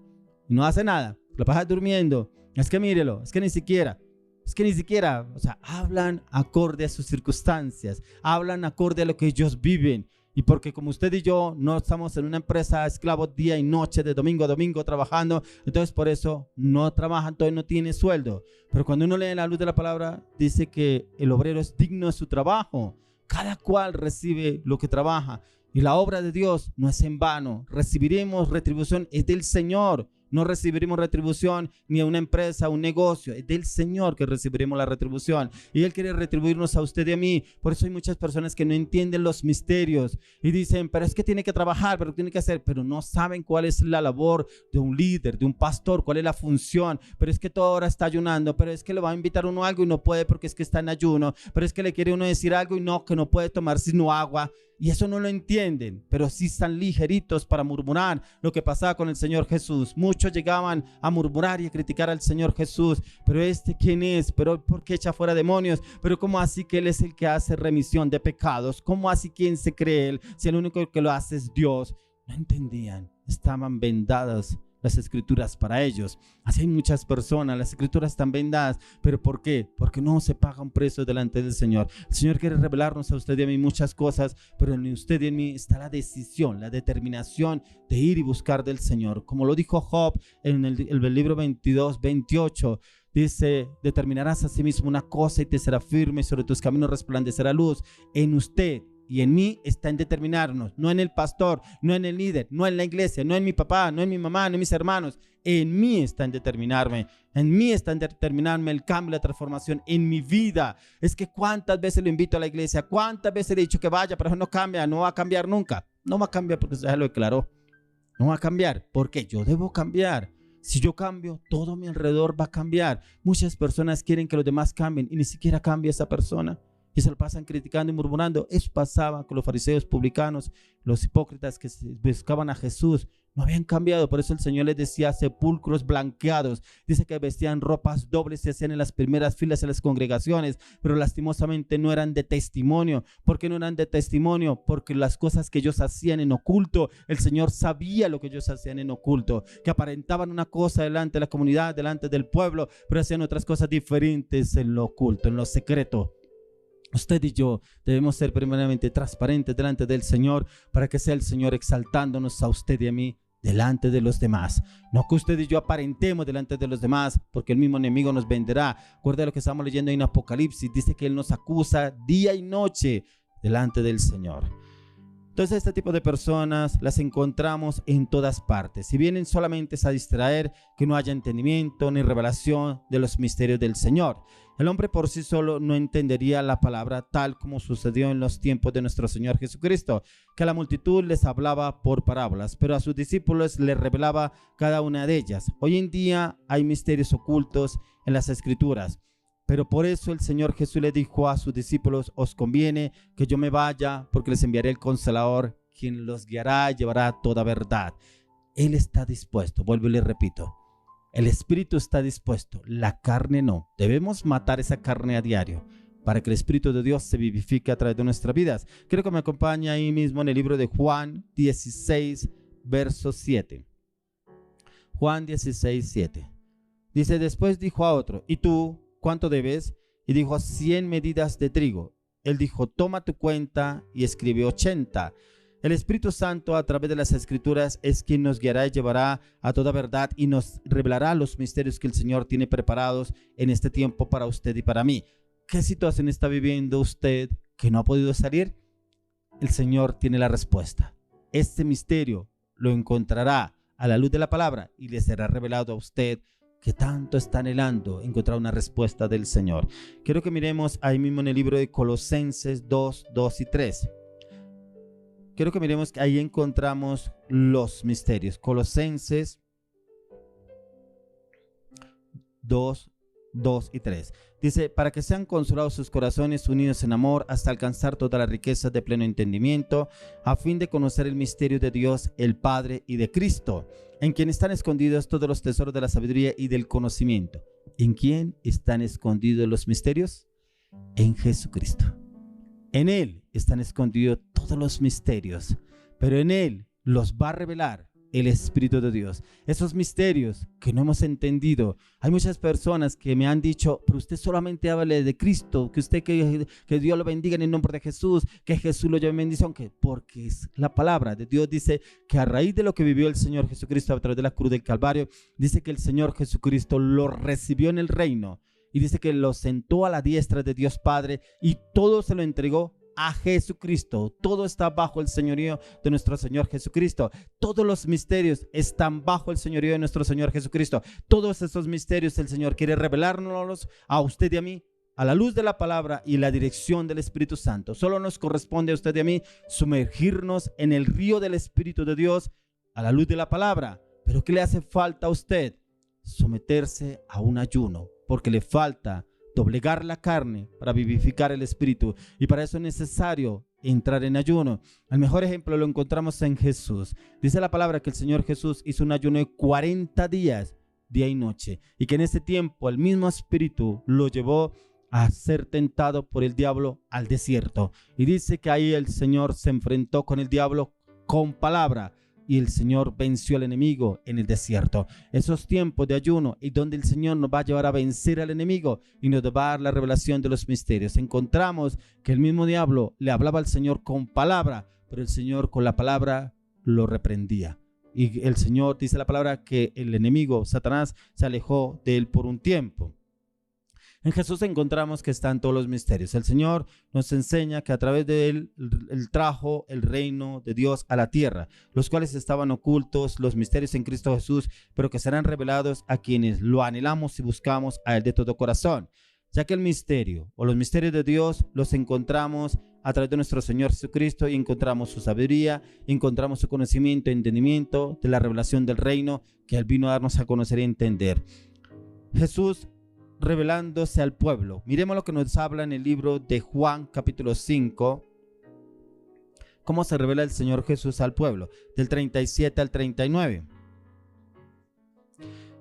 Speaker 1: y no hace nada, lo pasa durmiendo. Es que mírelo, es que ni siquiera, o sea, hablan acorde a sus circunstancias, hablan acorde a lo que ellos viven. Y porque como usted y yo no estamos en una empresa esclavos día y noche, de domingo a domingo trabajando, entonces por eso no trabajan, entonces no tiene sueldo. Pero cuando uno lee la luz de la palabra, dice que el obrero es digno de su trabajo. Cada cual recibe lo que trabaja. Y la obra de Dios no es en vano. Recibiremos retribución, es del Señor. No recibiremos retribución ni a una empresa, a un negocio. Es del Señor que recibiremos la retribución. Y Él quiere retribuirnos a usted y a mí. Por eso hay muchas personas que no entienden los misterios y dicen, pero es que tiene que trabajar, pero tiene que hacer, pero no saben cuál es la labor de un líder, de un pastor, cuál es la función. Pero es que toda hora está ayunando, pero es que le va a invitar uno a algo y no puede porque es que está en ayuno. Pero es que le quiere uno decir algo y no, que no puede tomar sino agua. Y eso no lo entienden, pero sí están ligeritos para murmurar. Lo que pasaba con el Señor Jesús. Muchos llegaban a murmurar y a criticar al Señor Jesús. Pero ¿quién es? ¿Pero por qué echa fuera demonios? ¿Pero cómo así que Él es el que hace remisión de pecados? ¿Cómo así quién se cree Él? Si el único que lo hace es Dios. No entendían. Estaban vendadas las escrituras para ellos. Así hay muchas personas, las escrituras están vendadas, pero ¿por qué? Porque no se paga un precio delante del Señor. El Señor quiere revelarnos a usted y a mí muchas cosas, pero en usted y en mí está la decisión, la determinación de ir y buscar del Señor. Como lo dijo Job en el libro 22, 28, dice, determinarás a sí mismo una cosa y te será firme, y sobre tus caminos resplandecerá luz. En usted y en mí está en determinarnos, no en el pastor, no en el líder, no en la iglesia, no en mi papá, no en mi mamá, no en mis hermanos. En mí está en determinarme, en mí está en determinarme el cambio, la transformación en mi vida. Es que cuántas veces lo invito a la iglesia, cuántas veces le he dicho que vaya, pero no cambia, no va a cambiar nunca. No va a cambiar porque ya lo declaró. No va a cambiar porque yo debo cambiar. Si yo cambio, todo a mi alrededor va a cambiar. Muchas personas quieren que los demás cambien y ni siquiera cambia esa persona. Y se lo pasan criticando y murmurando. Eso pasaba con los fariseos, publicanos, los hipócritas que buscaban a Jesús. No habían cambiado, por eso el Señor les decía sepulcros blanqueados. Dice que vestían ropas dobles, se hacían en las primeras filas de las congregaciones, pero lastimosamente no eran de testimonio. ¿Por qué no eran de testimonio? Porque las cosas que ellos hacían en oculto, el Señor sabía lo que ellos hacían en oculto, que aparentaban una cosa delante de la comunidad, delante del pueblo, pero hacían otras cosas diferentes en lo oculto, en lo secreto. Usted y yo debemos ser primeramente transparentes delante del Señor para que sea el Señor exaltándonos a usted y a mí delante de los demás. No que usted y yo aparentemos delante de los demás, porque el mismo enemigo nos venderá. Recuerda lo que estamos leyendo en Apocalipsis. Dice que Él nos acusa día y noche delante del Señor. Entonces este tipo de personas las encontramos en todas partes. Si vienen solamente a distraer, que no haya entendimiento ni revelación de los misterios del Señor. El hombre por sí solo no entendería la palabra tal como sucedió en los tiempos de nuestro Señor Jesucristo, que a la multitud les hablaba por parábolas, pero a sus discípulos les revelaba cada una de ellas. Hoy en día hay misterios ocultos en las Escrituras. Pero por eso el Señor Jesús le dijo a sus discípulos: os conviene que yo me vaya, porque les enviaré el Consolador, quien los guiará y llevará toda verdad. Él está dispuesto, vuelvo y le repito, el Espíritu está dispuesto, la carne no. Debemos matar esa carne a diario para que el Espíritu de Dios se vivifique a través de nuestras vidas. Quiero que me acompañe ahí mismo en el libro de Juan 16, verso 7. Juan 16, 7. Dice: después dijo a otro: ¿y tú cuánto debes? Y dijo: 100 medidas de trigo. Él dijo: toma tu cuenta, y escribe 80. El Espíritu Santo, a través de las Escrituras, es quien nos guiará y llevará a toda verdad y nos revelará los misterios que el Señor tiene preparados en este tiempo para usted y para mí. ¿Qué situación está viviendo usted que no ha podido salir? El Señor tiene la respuesta. Este misterio lo encontrará a la luz de la palabra y le será revelado a usted, que tanto está anhelando encontrar una respuesta del Señor. Quiero que miremos ahí mismo en el libro de Colosenses 2, 2 y 3. Quiero que miremos que ahí encontramos los misterios. Colosenses 2, 2 y 3. Dice: para que sean consolados sus corazones, unidos en amor, hasta alcanzar toda la riqueza de pleno entendimiento, a fin de conocer el misterio de Dios, el Padre, y de Cristo, en quien están escondidos todos los tesoros de la sabiduría y del conocimiento. ¿En quién están escondidos los misterios? En Jesucristo. En Él están escondidos todos los misterios, pero en Él los va a revelar el Espíritu de Dios. Esos misterios que no hemos entendido. Hay muchas personas que me han dicho: pero usted solamente hable de Cristo, que Dios lo bendiga en el nombre de Jesús, que Jesús lo lleve en bendición, porque es la palabra de Dios. Dice que a raíz de lo que vivió el Señor Jesucristo a través de la cruz del Calvario, dice que el Señor Jesucristo lo recibió en el reino. Y dice que lo sentó a la diestra de Dios Padre y todo se lo entregó a Jesucristo. Todo está bajo el señorío de nuestro Señor Jesucristo. Todos los misterios están bajo el señorío de nuestro Señor Jesucristo. Todos esos misterios el Señor quiere revelárnoslos a usted y a mí, a la luz de la palabra y la dirección del Espíritu Santo. Solo nos corresponde a usted y a mí sumergirnos en el río del Espíritu de Dios a la luz de la palabra. Pero ¿qué le hace falta a usted? Someterse a un ayuno, porque le falta doblegar la carne para vivificar el espíritu, y para eso es necesario entrar en ayuno. El mejor ejemplo lo encontramos en Jesús. Dice la palabra que el Señor Jesús hizo un ayuno de 40 días, día y noche, y que en ese tiempo el mismo espíritu lo llevó a ser tentado por el diablo al desierto, y dice que ahí el Señor se enfrentó con el diablo con palabra, y el Señor venció al enemigo en el desierto. Esos tiempos de ayuno y donde el Señor nos va a llevar a vencer al enemigo y nos va a dar la revelación de los misterios. Encontramos que el mismo diablo le hablaba al Señor con palabra, pero el Señor con la palabra lo reprendía. Y el Señor, dice la palabra, que el enemigo, Satanás, se alejó de él por un tiempo. En Jesús encontramos que están todos los misterios. El Señor nos enseña que a través de Él trajo el reino de Dios a la tierra, los cuales estaban ocultos, los misterios en Cristo Jesús, pero que serán revelados a quienes lo anhelamos y buscamos a Él de todo corazón. Ya que el misterio o los misterios de Dios los encontramos a través de nuestro Señor Jesucristo, y encontramos su sabiduría, encontramos su conocimiento, entendimiento de la revelación del reino que Él vino a darnos a conocer y entender. Jesús revelándose al pueblo. Miremos lo que nos habla en el libro de Juan capítulo 5, cómo se revela el Señor Jesús al pueblo, del 37 al 39.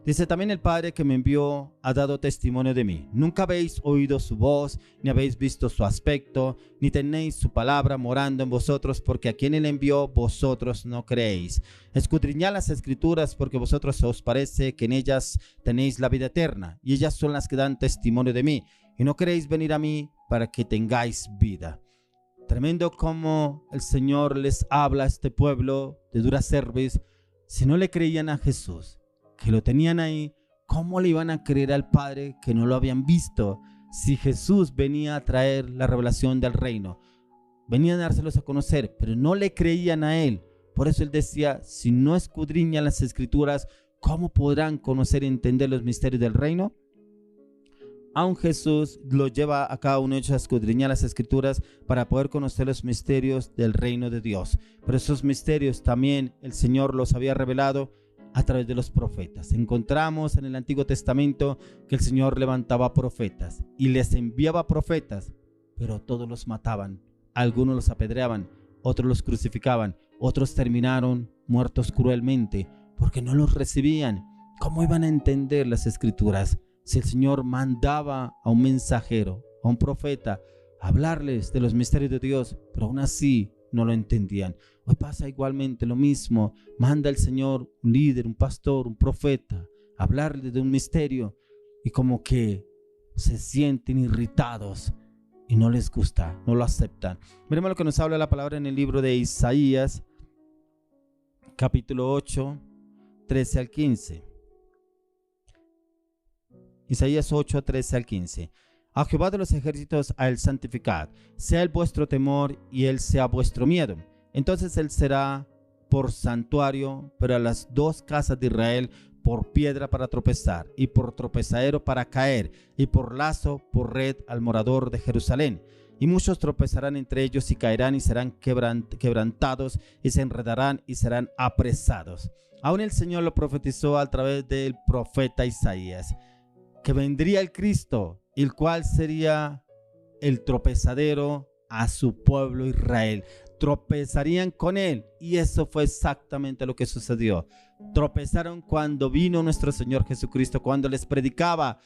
Speaker 1: Dice: también el Padre que me envió ha dado testimonio de mí. Nunca habéis oído su voz, ni habéis visto su aspecto, ni tenéis su palabra morando en vosotros, porque a quien él envió vosotros no creéis. Escudriñad las Escrituras, porque vosotros os parece que en ellas tenéis la vida eterna, y ellas son las que dan testimonio de mí. Y no queréis venir a mí para que tengáis vida. Tremendo como el Señor les habla a este pueblo de dura cerviz. Si no le creían a Jesús, que lo tenían ahí, ¿cómo le iban a creer al Padre que no lo habían visto? Si Jesús venía a traer la revelación del reino, venía a dárselos a conocer, pero no le creían a Él. Por eso Él decía, si no escudriñan las Escrituras, ¿cómo podrán conocer y entender los misterios del reino? Aún Jesús lo lleva a cada uno de ellos a escudriñar las Escrituras para poder conocer los misterios del reino de Dios. Pero esos misterios también el Señor los había revelado a través de los profetas. Encontramos en el Antiguo Testamento que el Señor levantaba profetas y les enviaba profetas, pero todos los mataban. Algunos los apedreaban, otros los crucificaban, otros terminaron muertos cruelmente porque no los recibían. ¿Cómo iban a entender las Escrituras si el Señor mandaba a un mensajero, a un profeta, a hablarles de los misterios de Dios, pero aún así no lo entendían? Hoy pasa igualmente lo mismo. Manda el Señor un líder, un pastor, un profeta, a hablarles de un misterio y como que se sienten irritados y no les gusta, no lo aceptan. Miremos lo que nos habla la palabra en el libro de Isaías, capítulo 8, 13 al 15. Isaías 8, 13 al 15. A Jehová de los ejércitos a él santificad, sea el vuestro temor y él sea vuestro miedo. Entonces él será por santuario, pero a las dos casas de Israel por piedra para tropezar, y por tropezadero para caer, y por lazo, por red al morador de Jerusalén. Y muchos tropezarán entre ellos y caerán y serán quebrantados y se enredarán y serán apresados. Aún el Señor lo profetizó a través del profeta Isaías, que vendría el Cristo, el cual sería el tropezadero a su pueblo Israel. Tropezarían con él, y eso fue exactamente lo que sucedió. Tropezaron cuando vino nuestro Señor Jesucristo, cuando les predicaba.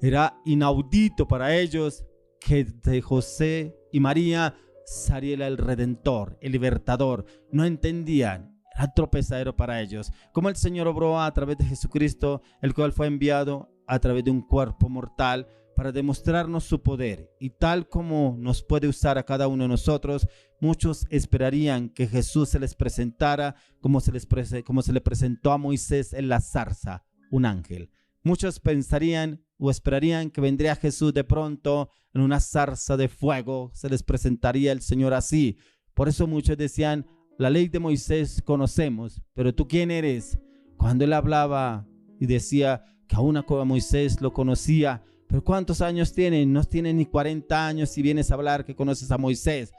Speaker 1: Era inaudito para ellos que de José y María saliera el Redentor, el Libertador. No entendían, era tropezadero para ellos. Como el Señor obró a través de Jesucristo, el cual fue enviado a través de un cuerpo mortal para demostrarnos su poder, y tal como nos puede usar a cada uno de nosotros, muchos esperarían que Jesús se les presentara como se le presentó a Moisés en la zarza, un ángel. Muchos pensarían o esperarían que vendría Jesús de pronto en una zarza de fuego, se les presentaría el Señor así. Por eso muchos decían, la ley de Moisés conocemos, pero ¿tú quién eres? Cuando él hablaba y decía que aún a Moisés lo conocía, pero ¿cuántos años tiene? No tiene ni 40 años y vienes a hablar que conoces a Moisés.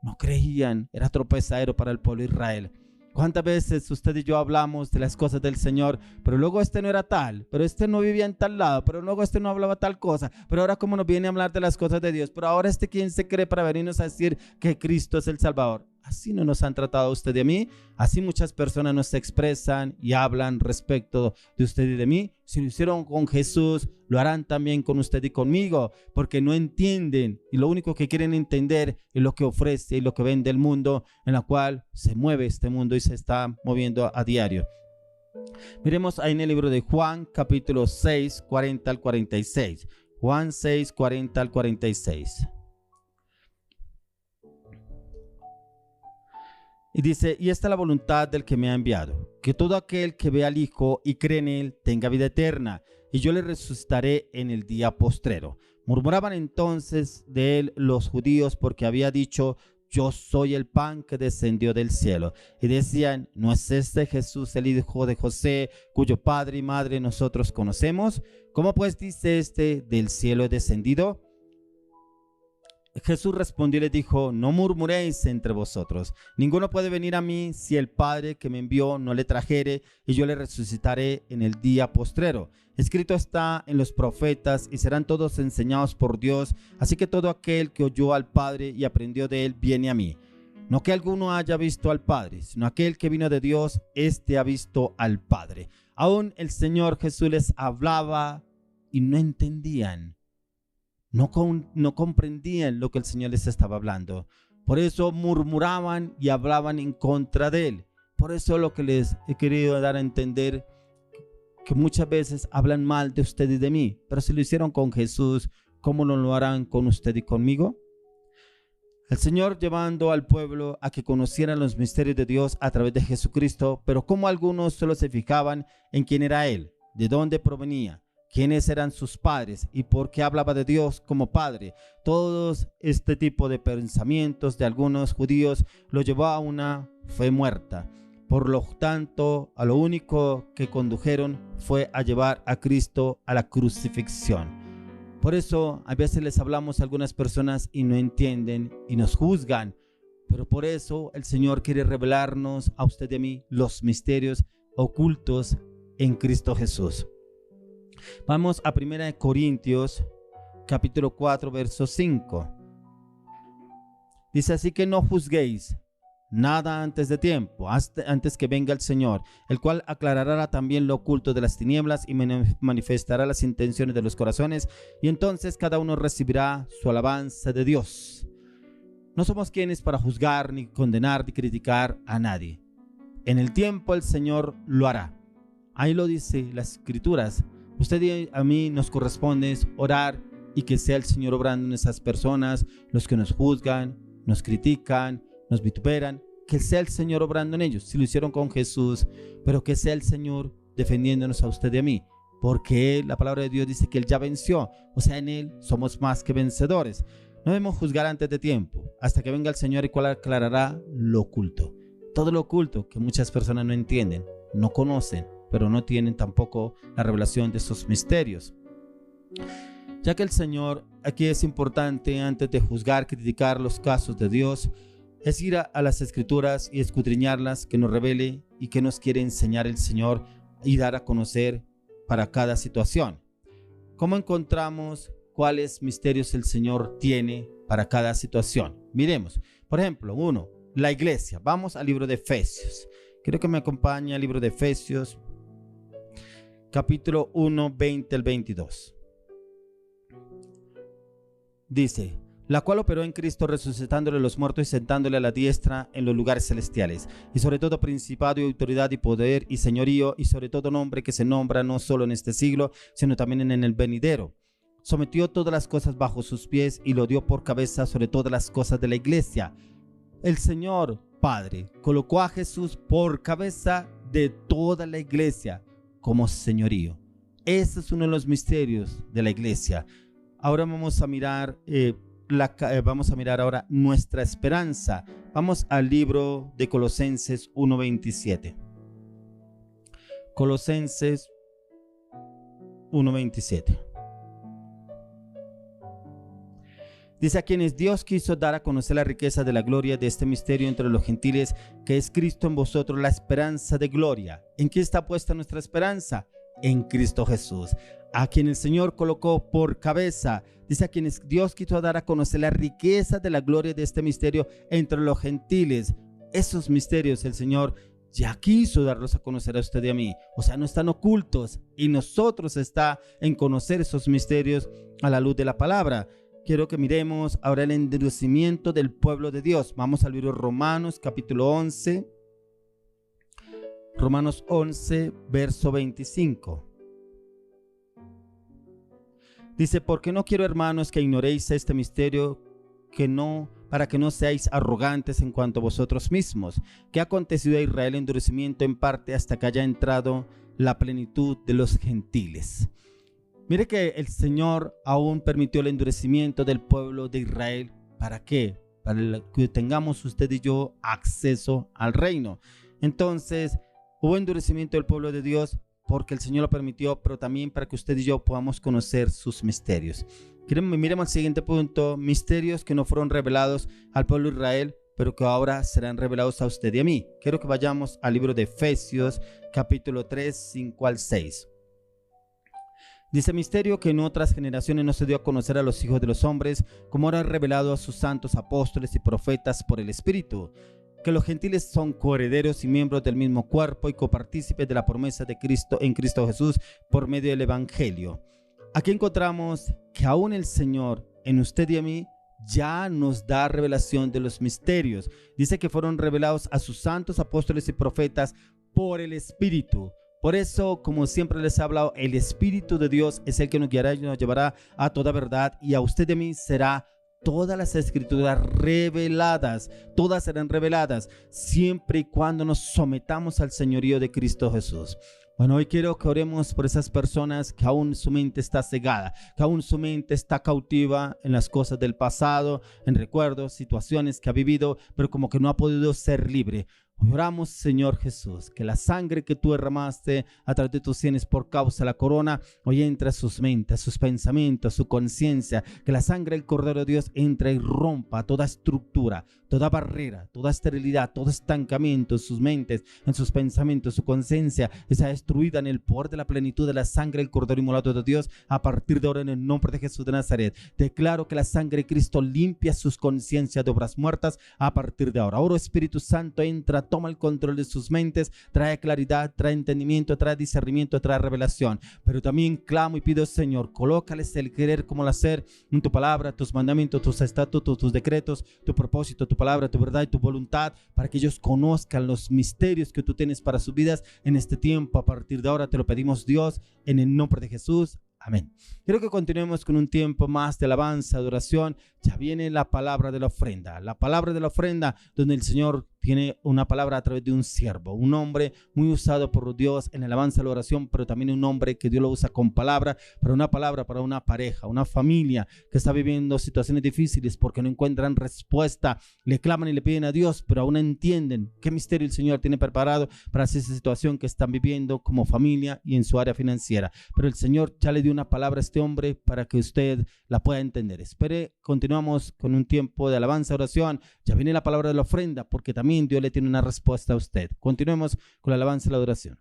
Speaker 1: No creían, era tropezadero para el pueblo de Israel. ¿Cuántas veces usted y yo hablamos de las cosas del Señor, pero luego este no era tal, pero este no vivía en tal lado, pero luego este no hablaba tal cosa, pero ahora cómo nos viene a hablar de las cosas de Dios, pero ahora este quién se cree para venirnos a decir que Cristo es el Salvador? Así no nos han tratado a usted y a mí. Así muchas personas nos expresan y hablan respecto de usted y de mí. Si lo hicieron con Jesús, lo harán también con usted y conmigo, porque no entienden, y lo único que quieren entender es lo que ofrece y lo que vende el mundo, en la cual se mueve este mundo y se está moviendo a diario. Miremos ahí en el libro de Juan, capítulo 6, 40 al 46. Juan 6, 40 al 46. Y dice, y esta es la voluntad del que me ha enviado, que todo aquel que ve al Hijo y cree en él tenga vida eterna, y yo le resucitaré en el día postrero. Murmuraban entonces de él los judíos porque había dicho, yo soy el pan que descendió del cielo. Y decían, ¿no es este Jesús el hijo de José, cuyo padre y madre nosotros conocemos? ¿Cómo pues dice este, del cielo he descendido? Jesús respondió y les dijo, no murmuréis entre vosotros. Ninguno puede venir a mí si el Padre que me envió no le trajere, y yo le resucitaré en el día postrero. Escrito está en los profetas, y serán todos enseñados por Dios. Así que todo aquel que oyó al Padre y aprendió de él, viene a mí. No que alguno haya visto al Padre, sino aquel que vino de Dios, éste ha visto al Padre. Aún el Señor Jesús les hablaba y no entendían. No comprendían lo que el Señor les estaba hablando. Por eso murmuraban y hablaban en contra de él. Por eso lo que les he querido dar a entender, que muchas veces hablan mal de usted y de mí. Pero si lo hicieron con Jesús, ¿cómo no lo harán con usted y conmigo? El Señor llevando al pueblo a que conocieran los misterios de Dios a través de Jesucristo, pero como algunos solo se fijaban en quién era Él, de dónde provenía, quiénes eran sus padres y por qué hablaba de Dios como Padre. Todos este tipo de pensamientos de algunos judíos lo llevó a una fe muerta. Por lo tanto, a lo único que condujeron fue a llevar a Cristo a la crucifixión. Por eso a veces les hablamos a algunas personas y no entienden y nos juzgan, pero por eso el Señor quiere revelarnos a usted y a mí los misterios ocultos en Cristo Jesús. Vamos a 1 Corintios capítulo 4 verso 5. Dice: así que no juzguéis nada antes de tiempo, antes que venga el Señor, el cual aclarará también lo oculto de las tinieblas y manifestará las intenciones de los corazones, y entonces cada uno recibirá su alabanza de Dios. No somos quienes para juzgar, ni condenar, ni criticar a nadie. En el tiempo el Señor lo hará. Ahí lo dice las Escrituras. Usted y a mí nos corresponde orar y que sea el Señor obrando en esas personas, los que nos juzgan, nos critican, nos vituperan, que sea el Señor obrando en ellos. Si lo hicieron con Jesús, pero que sea el Señor defendiéndonos a usted y a mí, porque la palabra de Dios dice que Él ya venció, o sea, en Él somos más que vencedores. No debemos juzgar antes de tiempo, hasta que venga el Señor, y cual aclarará lo oculto. Todo lo oculto que muchas personas no entienden, no conocen, pero no tienen tampoco la revelación de esos misterios. Ya que el Señor, aquí es importante, antes de juzgar, criticar los casos de Dios, es ir a las Escrituras y escudriñarlas, que nos revele y que nos quiere enseñar el Señor y dar a conocer para cada situación. ¿Cómo encontramos cuáles misterios el Señor tiene para cada situación? Miremos, por ejemplo, 1, la iglesia. Vamos al libro de Efesios. Quiero que me acompañe al libro de Efesios, capítulo 1, 20 al 22. Dice: la cual operó en Cristo, resucitándole los muertos y sentándole a la diestra en los lugares celestiales, y sobre todo principado y autoridad y poder y señorío, y sobre todo nombre que se nombra no solo en este siglo, sino también en el venidero. Sometió todas las cosas bajo sus pies y lo dio por cabeza sobre todas las cosas de la iglesia. El Señor Padre colocó a Jesús por cabeza de toda la iglesia como señorío. Ese es uno de los misterios de la iglesia. Ahora vamos a mirar ahora nuestra esperanza. Vamos al libro de Colosenses 1:27. Colosenses 1:27. Dice: a quienes Dios quiso dar a conocer la riqueza de la gloria de este misterio entre los gentiles, que es Cristo en vosotros, la esperanza de gloria. ¿En qué está puesta nuestra esperanza? En Cristo Jesús, a quien el Señor colocó por cabeza. Dice: a quienes Dios quiso dar a conocer la riqueza de la gloria de este misterio entre los gentiles. Esos misterios el Señor ya quiso darlos a conocer a usted y a mí. O sea, no están ocultos, y nosotros está en conocer esos misterios a la luz de la palabra. Quiero que miremos ahora el endurecimiento del pueblo de Dios. Vamos al libro de Romanos, capítulo 11. Romanos 11, verso 25. Dice: porque no quiero, hermanos, que ignoréis este misterio, para que no seáis arrogantes en cuanto a vosotros mismos, que ha acontecido a Israel endurecimiento en parte hasta que haya entrado la plenitud de los gentiles. Mire que el Señor aún permitió el endurecimiento del pueblo de Israel. ¿Para qué? Para que tengamos usted y yo acceso al reino. Entonces, hubo endurecimiento del pueblo de Dios porque el Señor lo permitió, pero también para que usted y yo podamos conocer sus misterios. Miremos el siguiente punto: misterios que no fueron revelados al pueblo de Israel, pero que ahora serán revelados a usted y a mí. Quiero que vayamos al libro de Efesios, capítulo 3, 5 al 6. Dice: misterio que en otras generaciones no se dio a conocer a los hijos de los hombres, como ahora revelado a sus santos apóstoles y profetas por el Espíritu, que los gentiles son coherederos y miembros del mismo cuerpo y copartícipes de la promesa de Cristo en Cristo Jesús por medio del Evangelio. Aquí encontramos que aún el Señor en usted y a mí ya nos da revelación de los misterios. Dice que fueron revelados a sus santos apóstoles y profetas por el Espíritu. Por eso, como siempre les he hablado, el Espíritu de Dios es el que nos guiará y nos llevará a toda verdad, y a usted y a mí será todas las escrituras reveladas, todas serán reveladas siempre y cuando nos sometamos al señorío de Cristo Jesús. Bueno, hoy quiero que oremos por esas personas que aún su mente está cegada, que aún su mente está cautiva en las cosas del pasado, en recuerdos, situaciones que ha vivido, pero como que no ha podido ser libre. Hoy oramos, Señor Jesús, que la sangre que tú derramaste a través de tus sienes por causa de la corona, hoy entre a sus mentes, a sus pensamientos, a su conciencia, que la sangre del Cordero de Dios entre y rompa toda estructura, toda barrera, toda esterilidad, todo estancamiento en sus mentes, en sus pensamientos, su conciencia, sea destruida en el poder de la plenitud de la sangre del Cordero inmolado de Dios, a partir de ahora en el nombre de Jesús de Nazaret. Declaro que la sangre de Cristo limpia sus conciencias de obras muertas a partir de ahora. Oro, Espíritu Santo, entra, toma el control de sus mentes, trae claridad, trae entendimiento, trae discernimiento, trae revelación. Pero también clamo y pido, Señor, colócales el querer como el hacer en tu palabra, tus mandamientos, tus estatutos, tus decretos, tu propósito, tu palabra, tu verdad y tu voluntad, para que ellos conozcan los misterios que tú tienes para sus vidas en este tiempo. A partir de ahora te lo pedimos, Dios, en el nombre de Jesús. Amén. Quiero que continuemos con un tiempo más de alabanza, adoración. Ya viene la palabra de la ofrenda. La palabra de la ofrenda, donde el Señor tiene una palabra a través de un siervo, un hombre muy usado por Dios en la alabanza, la oración, pero también un hombre que Dios lo usa con palabra para una pareja, una familia que está viviendo situaciones difíciles porque no encuentran respuesta. Le claman y le piden a Dios, pero aún no entienden qué misterio el Señor tiene preparado para esa situación que están viviendo como familia y en su área financiera. Pero el Señor ya le dio una palabra a este hombre para que usted la pueda entender. Espere, continuamos con un tiempo de alabanza, oración. Ya viene la palabra de la ofrenda, porque también Dios le tiene una respuesta a usted. Continuemos con la alabanza y la adoración.